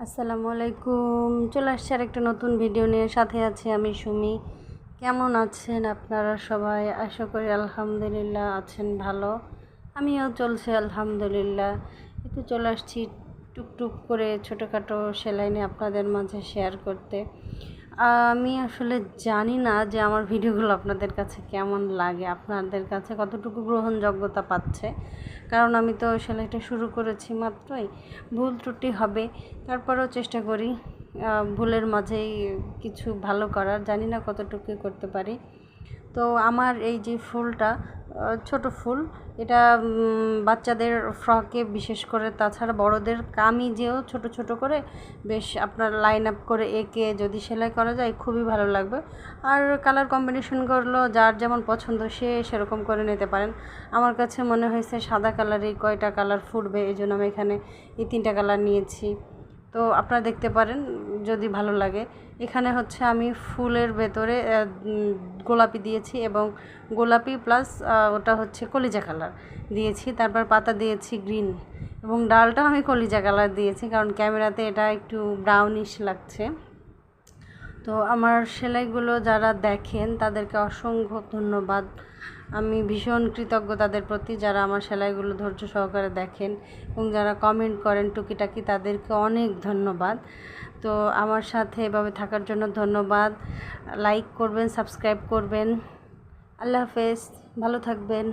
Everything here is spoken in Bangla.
আসসালামু আলাইকুম। চলে আসছে আর একটা নতুন ভিডিও নিয়ে, সাথে আছি আমি সুমি। কেমন আছেন আপনারা সবাই? আশা করি আলহামদুলিল্লাহ আছেন ভালো। আমিও চলছে আলহামদুলিল্লাহ। একটু চলে আসছি টুকটুক করে ছোটোখাটো সেলাই নিয়ে আপনাদের মাঝে শেয়ার করতে। আমি আসলে জানি না যে আমার ভিডিওগুলো আপনাদের কাছে কেমন লাগে, আপনাদের কাছে কতটুকু গ্রহণযোগ্যতা পাচ্ছে, কারণ আমি তো সেলাইটা শুরু করেছি মাত্রই। ভুল ত্রুটি হবে, তারপরেও চেষ্টা করি ভুলের মাঝেই কিছু ভালো করার। জানি না কতটুকু করতে পারি। তো আমার এই যে ফুলটা ছোট ফুল, এটা বাচ্চাদের ফ্রকে বিশেষ করে, তাছাড়া বড়দের কামিজেও ছোট ছোট করে বেশ আপনার লাইন আপ করে এঁকে যদি সেলাই করা যায় খুবই ভালো লাগবে। আর কালার কম্বিনেশনগুলো যার যেমন পছন্দ সে সেরকম করে নিতে পারেন। আমার কাছে মনে হয়েছে সাদা কালারই কয়টা কালার ফুটবে, এই জন্য আমি এখানে এই 3টা কালার নিয়েছি। তো আপনারা দেখতে পারেন যদি ভালো লাগে। এখানে হচ্ছে আমি ফুলের ভেতরে গোলাপি দিয়েছি এবং গোলাপি প্লাস ওটা হচ্ছে কলিজা কালার দিয়েছি। তারপর পাতা দিয়েছি গ্রিন এবং ডালটাও আমি কলিজা কালার দিয়েছি, কারণ ক্যামেরাতে এটা একটু ব্রাউনিশ লাগছে। তো আমার সেলাইগুলো যারা দেখেন তাদেরকে অসংখ্য ধন্যবাদ। আমি ভীষণ কৃতজ্ঞ তাদের প্রতি, যারা আমার সেলাইগুলো ধৈর্য সহকারে দেখেন এবং যারা কমেন্ট করেন টুকিটাকি, তাদেরকে অনেক ধন্যবাদ। তো আমার সাথে এভাবে থাকার জন্য ধন্যবাদ। লাইক করবেন, সাবস্ক্রাইব করবেন। আল্লাহ হাফেজ, ভালো থাকবেন।